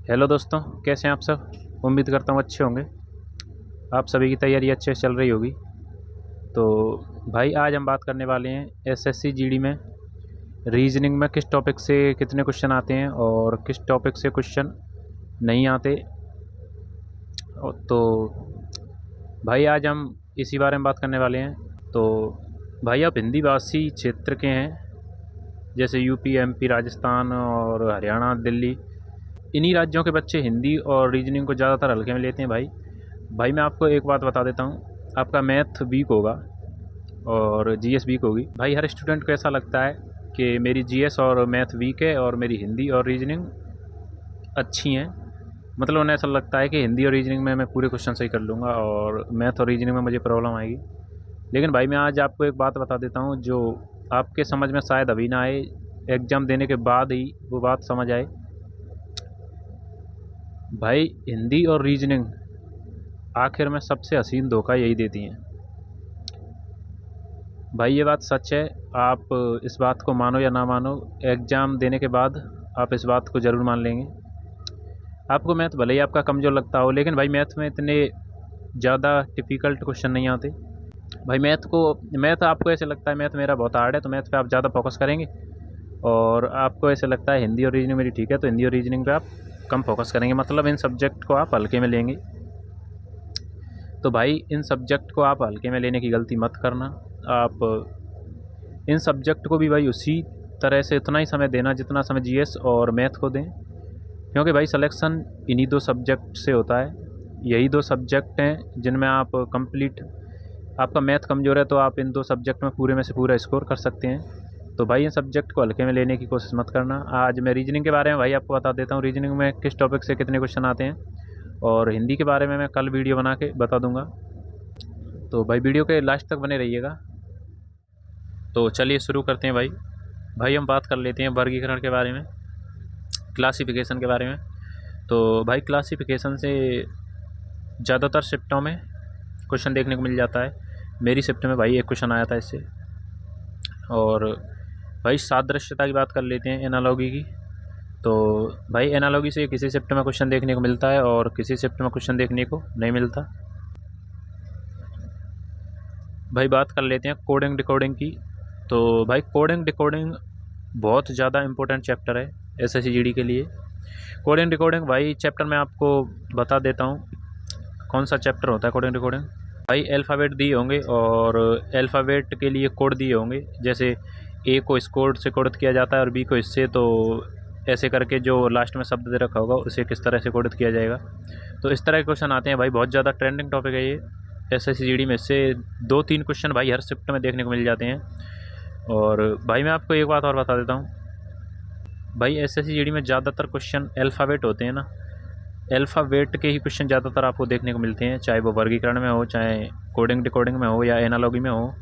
Hello दोस्तों, कैसे हैं आप सब। उम्मीद करता हूँ अच्छे होंगे। आप सभी की तैयारी अच्छे से चल रही होगी। तो भाई आज हम बात करने वाले हैं एसएससी जीडी में रीजनिंग में किस टॉपिक से कितने क्वेश्चन आते हैं और किस टॉपिक से क्वेश्चन नहीं आते। तो भाई आज हम इसी बारे में बात करने वाले हैं। तो भाई आप हिंदी भाषी क्षेत्र के हैं, जैसे यूपी, एमपी, राजस्थान और हरियाणा, दिल्ली। इन्हीं राज्यों के बच्चे हिंदी और रीजनिंग को ज़्यादातर हल्के में लेते हैं। भाई मैं आपको एक बात बता देता हूँ, आपका मैथ वीक होगा और जीएस वीक होगी। भाई हर स्टूडेंट को ऐसा लगता है कि मेरी जीएस और मैथ वीक है और मेरी हिंदी और रीजनिंग अच्छी हैं। मतलब उन्हें ऐसा लगता है कि हिंदी और रीजनिंग में मैं पूरे क्वेश्चन सही कर लूँगा और मैथ और रीजनिंग में मुझे प्रॉब्लम आएगी। लेकिन भाई मैं आज आपको एक बात बता देता हूँ जो आपके समझ में शायद अभी ना आए, एग्ज़ाम देने के बाद ही वो बात समझ आए। भाई हिंदी और रीजनिंग आखिर में सबसे हसीन धोखा यही देती हैं। भाई ये बात सच है, आप इस बात को मानो या ना मानो, एग्ज़ाम देने के बाद आप इस बात को ज़रूर मान लेंगे। आपको मैथ भले ही आपका कमज़ोर लगता हो, लेकिन भाई मैथ में इतने ज़्यादा डिफ़िकल्ट क्वेश्चन नहीं आते। भाई मैथ आपको ऐसे लगता है मैथ मेरा बहुत हार्ड है, तो मैथ पे आप ज़्यादा फोकस करेंगे। और आपको ऐसे लगता है हिंदी और रीजनिंग मेरी ठीक है, तो हिंदी और रीजनिंग पे आप कम फोकस करेंगे। मतलब इन सब्जेक्ट को आप हल्के में लेंगे। तो भाई इन सब्जेक्ट को आप हल्के में लेने की गलती मत करना। आप इन सब्जेक्ट को भी भाई उसी तरह से उतना ही समय देना जितना समय जीएस और मैथ को दें, क्योंकि भाई सिलेक्शन इन्हीं दो सब्जेक्ट से होता है। यही दो सब्जेक्ट हैं जिनमें आप कंप्लीट, आपका मैथ कमज़ोर है तो आप इन दो सब्जेक्ट में पूरे में से पूरा स्कोर कर सकते हैं। तो भाई इन सब्जेक्ट को हल्के में लेने की कोशिश मत करना। आज मैं रीजनिंग के बारे में भाई आपको बता देता हूँ, रीजनिंग में किस टॉपिक से कितने क्वेश्चन आते हैं, और हिंदी के बारे में मैं कल वीडियो बना के बता दूंगा। तो भाई वीडियो के लास्ट तक बने रहिएगा। तो चलिए शुरू करते हैं। भाई हम बात कर लेते हैं वर्गीकरण के बारे में, क्लासिफिकेशन के बारे में। तो भाई क्लासिफिकेशन से ज़्यादातर शिफ्टों में क्वेश्चन देखने को मिल जाता है। मेरी शिफ्ट में भाई एक क्वेश्चन आया था इससे। और भाई सादृश्यता की बात कर लेते हैं, एनालॉगी की। तो भाई एनालॉगी से किसी शिफ्ट में क्वेश्चन देखने को मिलता है और किसी शिफ्ट में क्वेश्चन देखने को नहीं मिलता। भाई बात कर लेते हैं कोडिंग डिकोडिंग की। तो भाई कोडिंग डिकोडिंग बहुत ज़्यादा इम्पोर्टेंट चैप्टर है एसएससी जीडी के लिए। कोडिंग डिकोडिंग भाई चैप्टर में आपको बता देता हूँ कौन सा चैप्टर होता है कोडिंग डिकोडिंग। भाई अल्फ़ाबेट दिए होंगे और अल्फ़ाबेट के लिए कोड दिए होंगे, जैसे ए को इस कोड से कोडित किया जाता है और बी को इससे, तो ऐसे करके जो लास्ट में शब्द दे रखा होगा उसे किस तरह से कोडित किया जाएगा। तो इस तरह के क्वेश्चन आते हैं भाई, बहुत ज़्यादा ट्रेंडिंग टॉपिक है ये एसएससी जीडी में। से 2-3 क्वेश्चन भाई हर शिफ्ट में देखने को मिल जाते हैं। और भाई मैं आपको एक बात और बता देता हूँ, भाई एसएससी जीडी में ज़्यादातर क्वेश्चन अल्फ़ाबेट होते हैं ना, अल्फ़ाबेट के ही क्वेश्चन ज़्यादातर आपको देखने को मिलते हैं, चाहे वो वर्गीकरण में हो, चाहे कोडिंग डिकोडिंग में हो या एनालॉगी में हो।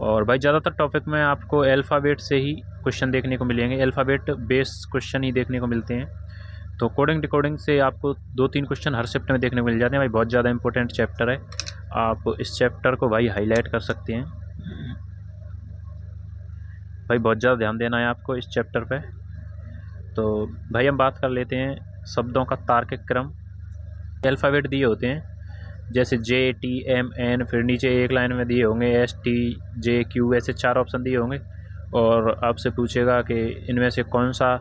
और भाई ज़्यादातर टॉपिक में आपको अल्फ़ाबेट से ही क्वेश्चन देखने को मिलेंगे, अल्फ़ाबेट बेस्ड क्वेश्चन ही देखने को मिलते हैं। तो कोडिंग डिकोडिंग से आपको 2-3 क्वेश्चन हर शिफ्ट में देखने को मिल जाते हैं। भाई बहुत ज़्यादा इंपॉर्टेंट चैप्टर है, आप इस चैप्टर को भाई हाईलाइट कर सकते हैं। भाई बहुत ज़्यादा ध्यान देना है आपको इस चैप्टर पे। तो भाई हम बात कर लेते हैं शब्दों का तार्किक क्रम। अल्फ़ाबेट दिए होते हैं, जैसे JTMN, फिर नीचे एक लाइन में दिए होंगे STJQ, ऐसे 4 ऑप्शन दिए होंगे। और आपसे पूछेगा कि इनमें से कौन सा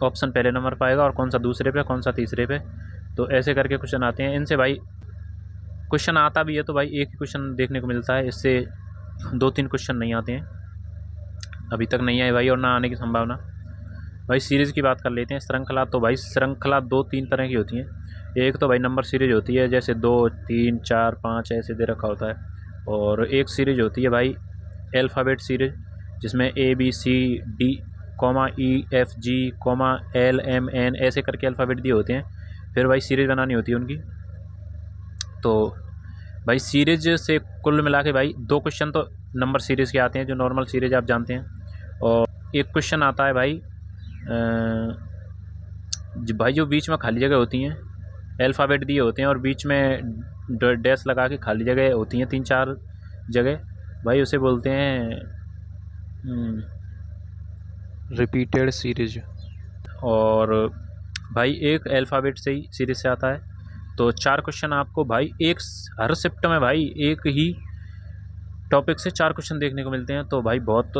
ऑप्शन पहले नंबर पाएगा और कौन सा दूसरे पे, कौन सा तीसरे पे। तो ऐसे करके क्वेश्चन आते हैं। इनसे भाई क्वेश्चन आता भी है तो भाई एक ही क्वेश्चन देखने को मिलता है, इससे 2-3 क्वेश्चन नहीं आते हैं, अभी तक नहीं आए भाई और ना आने की संभावना। भाई सीरीज़ की बात कर लेते हैं, श्रृंखला। तो भाई श्रृंखला 2-3 तरह की होती हैं। एक तो भाई नंबर सीरीज होती है, जैसे 2, 3, 4, 5 ऐसे दे रखा होता है। और एक सीरीज होती है भाई अल्फ़ाबेट सीरीज, जिसमें ABCD, EFG, LMN ऐसे करके अल्फ़ाबेट दिए होते हैं। फिर भाई सीरीज बनानी होती है उनकी। तो भाई सीरीज से कुल मिला के भाई 2 क्वेश्चन तो नंबर सीरीज़ के आते हैं, जो नॉर्मल सीरीज आप जानते हैं। और एक क्वेश्चन आता है भाई जो बीच में खाली जगह होती हैं, अल्फ़ाबेट दिए होते हैं और बीच में डैश लगा के खाली जगह होती हैं 3-4 जगह, भाई उसे बोलते हैं रिपीटेड सीरीज। और भाई एक अल्फ़ाबेट से ही सीरीज़ से आता है। तो 4 क्वेश्चन आपको भाई हर शिफ्ट में भाई एक ही टॉपिक से 4 क्वेश्चन देखने को मिलते हैं, तो भाई बहुत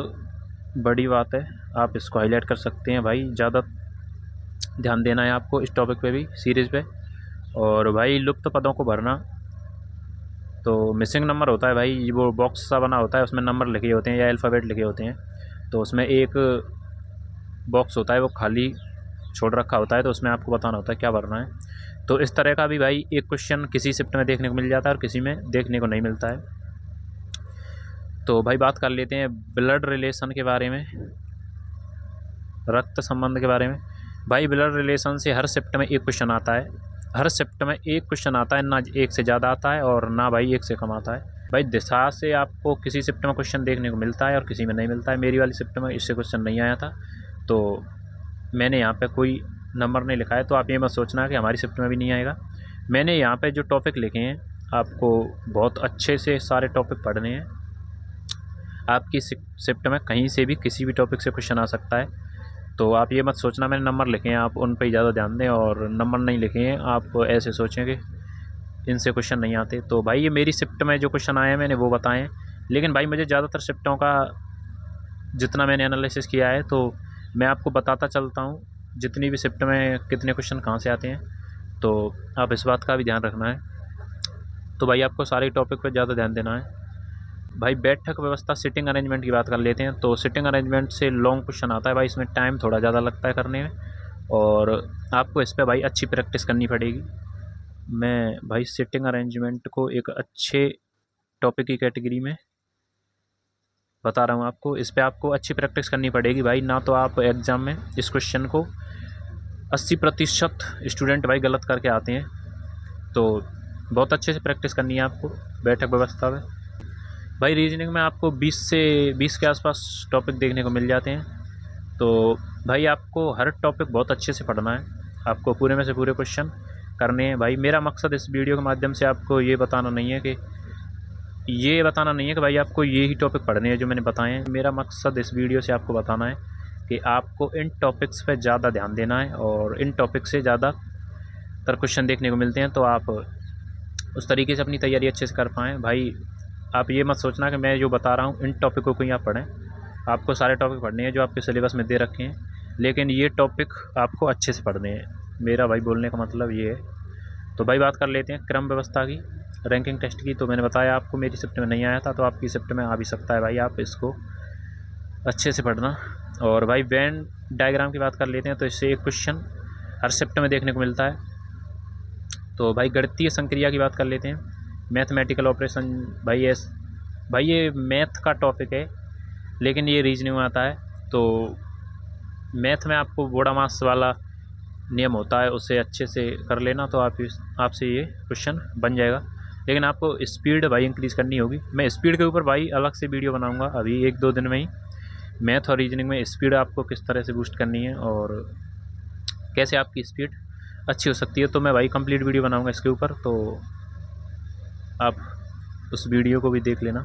बड़ी बात है। आप इसको हाईलाइट कर सकते हैं भाई, ज़्यादा ध्यान देना है आपको इस टॉपिक पे भी, सीरीज़ पे। और भाई लुप्त पदों को भरना, तो मिसिंग नंबर होता है भाई, वो बॉक्स सा बना होता है, उसमें नंबर लिखे होते हैं या अल्फ़ाबेट लिखे होते हैं, तो उसमें एक बॉक्स होता है वो खाली छोड़ रखा होता है, तो उसमें आपको बताना होता है क्या भरना है। तो इस तरह का भी भाई एक क्वेश्चन किसी शिफ्ट में देखने को मिल जाता है और किसी में देखने को नहीं मिलता है। तो भाई बात कर लेते हैं ब्लड रिलेशन के बारे में, रक्त संबंध के बारे में। भाई ब्लड रिलेशन से हर शिफ्ट में एक क्वेश्चन आता है, हर शिफ्ट में एक क्वेश्चन आता है, ना एक से ज़्यादा आता है और ना भाई एक से कम आता है। भाई दिशा से आपको किसी शिफ्ट में क्वेश्चन देखने को मिलता है और किसी में नहीं मिलता है। मेरी वाली शिफ्ट में इससे क्वेश्चन नहीं आया था, तो मैंने यहाँ पे कोई नंबर नहीं लिखा है, तो आप ये मत सोचना कि हमारी शिफ्ट में भी नहीं आएगा। मैंने यहाँ पे जो टॉपिक लिखे हैं आपको बहुत अच्छे से सारे टॉपिक पढ़ने हैं। आपकी शिफ्ट में कहीं से भी किसी भी टॉपिक से क्वेश्चन आ सकता है, तो आप ये मत सोचना मैंने नंबर लिखे हैं आप उन पर ही ज़्यादा ध्यान दें, और नंबर नहीं लिखे हैं आप ऐसे सोचें कि इनसे क्वेश्चन नहीं आते। तो भाई ये मेरी शिफ्ट में जो क्वेश्चन आए हैं मैंने वो बताए हैं, लेकिन भाई मुझे ज़्यादातर शिफ्टों का जितना मैंने एनालिसिस किया है तो मैं आपको बताता चलता हूँ जितनी भी शिफ्ट में कितने क्वेश्चन कहाँ से आते हैं, तो आप इस बात का भी ध्यान रखना है। तो भाई आपको सारे टॉपिक पर ज़्यादा ध्यान देना है। भाई बैठक व्यवस्था सिटिंग अरेंजमेंट की बात कर लेते हैं। तो सिटिंग अरेंजमेंट से लॉन्ग क्वेश्चन आता है भाई, इसमें टाइम थोड़ा ज़्यादा लगता है करने में, और आपको इस पर भाई अच्छी प्रैक्टिस करनी पड़ेगी। मैं भाई सिटिंग अरेंजमेंट को एक अच्छे टॉपिक की कैटेगरी में बता रहा हूँ आपको, इस पर आपको अच्छी प्रैक्टिस करनी पड़ेगी भाई, ना तो आप एग्ज़ाम में इस क्वेश्चन को 80% स्टूडेंट भाई गलत करके आते हैं, तो बहुत अच्छे से प्रैक्टिस करनी है आपको बैठक व्यवस्था में। भाई रीजनिंग में आपको 20 के आसपास टॉपिक देखने को मिल जाते हैं, तो भाई आपको हर टॉपिक बहुत अच्छे से पढ़ना है, आपको पूरे में से पूरे क्वेश्चन करने हैं। भाई मेरा मकसद इस वीडियो के माध्यम से आपको ये बताना नहीं है कि भाई आपको ये ही टॉपिक पढ़ने हैं जो मैंने बताए हैं। मेरा मकसद इस वीडियो से आपको बताना है कि आपको इन टॉपिक्स पे ज़्यादा ध्यान देना है, और इन टॉपिक से ज़्यादातर क्वेश्चन देखने को मिलते हैं, तो आप उस तरीके से अपनी तैयारी अच्छे से कर पाएँ। भाई आप ये मत सोचना कि मैं जो बता रहा हूँ इन टॉपिकों को ही आप पढ़ें, आपको सारे टॉपिक पढ़ने हैं जो आपके सिलेबस में दे रखे हैं, लेकिन ये टॉपिक आपको अच्छे से पढ़ने हैं। मेरा भाई बोलने का मतलब ये है। तो भाई बात कर लेते हैं क्रम व्यवस्था की, रैंकिंग टेस्ट की। तो मैंने बताया आपको मेरी शिफ्ट में नहीं आया था, तो आपकी शिफ्ट में आ भी सकता है भाई, आप इसको अच्छे से पढ़ना। और भाई वेन डायग्राम की बात कर लेते हैं, तो इससे एक क्वेश्चन हर शिफ्ट में देखने को मिलता है। तो भाई गणितीय संक्रिया की बात कर लेते हैं, मैथमेटिकल ऑपरेशन। भाई ये मैथ का टॉपिक है, लेकिन ये रीजनिंग में आता है। तो मैथ में आपको बोड़ा मास वाला नियम होता है, उसे अच्छे से कर लेना, तो आपसे ये क्वेश्चन बन जाएगा। लेकिन आपको स्पीड भाई इंक्रीज़ करनी होगी। मैं स्पीड के ऊपर भाई अलग से वीडियो बनाऊंगा अभी 1-2 दिन में ही, मैथ और रीजनिंग में स्पीड आपको किस तरह से बूस्ट करनी है और कैसे आपकी स्पीड अच्छी हो सकती है, तो मैं भाई कंप्लीट वीडियो बनाऊंगा इसके ऊपर, तो आप उस वीडियो को भी देख लेना।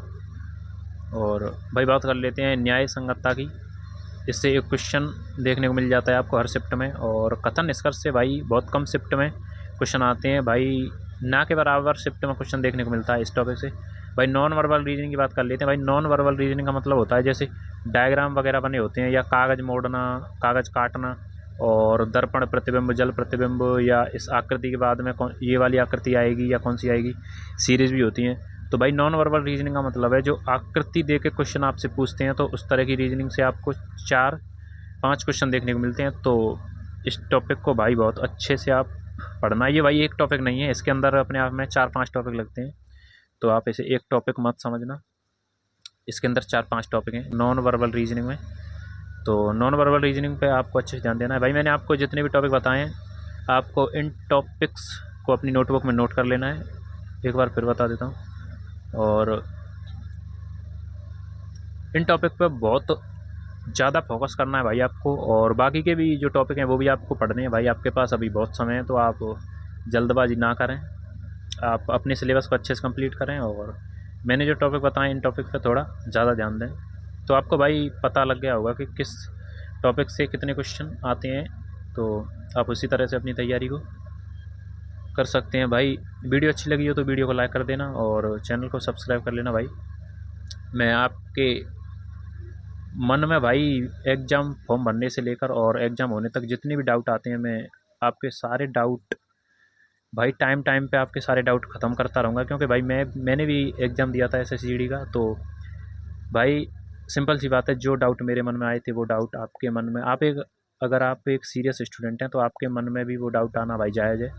और भाई बात कर लेते हैं न्याय संगतता की। इससे एक क्वेश्चन देखने को मिल जाता है आपको हर शिफ्ट में, और कथन निष्कर्ष से भाई बहुत कम शिफ्ट में क्वेश्चन आते हैं भाई, ना के बराबर शिफ्ट में क्वेश्चन देखने को मिलता है इस टॉपिक से। भाई नॉन वर्बल रीजनिंग की बात कर लेते हैं। भाई नॉन वर्बल रीजनिंग का मतलब होता है जैसे डायग्राम वगैरह बने होते हैं, या कागज़ मोड़ना, कागज़ काटना, और दर्पण प्रतिबिंब, जल प्रतिबिंब, या इस आकृति के बाद में कौन ये वाली आकृति आएगी या कौन सी आएगी, सीरीज़ भी होती हैं। तो भाई नॉन वर्बल रीजनिंग का मतलब है जो आकृति दे के क्वेश्चन आपसे पूछते हैं, तो उस तरह की रीजनिंग से आपको 4-5 क्वेश्चन देखने को मिलते हैं। तो इस टॉपिक को भाई बहुत अच्छे से आप पढ़ना। ये भाई एक टॉपिक नहीं है, इसके अंदर अपने आप में 4-5 टॉपिक लगते हैं, तो आप इसे एक टॉपिक मत समझना, इसके अंदर 4-5 टॉपिक हैं नॉन वर्बल रीजनिंग में। तो नॉन वर्बल रीजनिंग पे आपको अच्छे से ध्यान देना है। भाई मैंने आपको जितने भी टॉपिक बताए हैं, आपको इन टॉपिक्स को अपनी नोटबुक में नोट कर लेना है। एक बार फिर बता देता हूँ, और इन टॉपिक पे बहुत ज़्यादा फोकस करना है भाई आपको, और बाकी के भी जो टॉपिक हैं वो भी आपको पढ़ने हैं। भाई आपके पास अभी बहुत समय है, तो आप जल्दबाजी ना करें, आप अपने सिलेबस को अच्छे से कंप्लीट करें, और मैंने जो टॉपिक बताए इन टॉपिक पे थोड़ा ज़्यादा ध्यान दें। तो आपको भाई पता लग गया होगा कि किस टॉपिक से कितने क्वेश्चन आते हैं तो आप उसी तरह से अपनी तैयारी को कर सकते हैं भाई। वीडियो अच्छी लगी हो तो वीडियो को लाइक कर देना और चैनल को सब्सक्राइब कर लेना भाई। मैं आपके मन में भाई एग्ज़ाम फॉर्म भरने से लेकर और एग्ज़ाम होने तक जितने भी डाउट आते हैं, मैं आपके सारे डाउट भाई टाइम टाइम पे आपके सारे डाउट ख़त्म करता रहूँगा। क्योंकि भाई मैंने भी एग्ज़ाम दिया था SSCGD का। तो भाई सिंपल सी बात है, जो डाउट मेरे मन में आए थे वो डाउट आपके मन में, अगर आप एक सीरियस स्टूडेंट हैं तो आपके मन में भी वो डाउट आना भाई जायज़ है।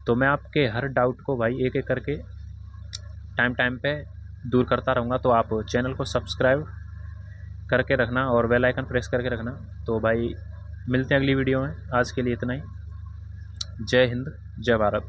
तो मैं आपके हर डाउट को भाई एक एक करके टाइम टाइम पे दूर करता रहूँगा। तो आप चैनल को सब्सक्राइब करके रखना और बेल आइकन प्रेस करके रखना। तो भाई मिलते हैं अगली वीडियो में, आज के लिए इतना ही। जय हिंद, जय भारत।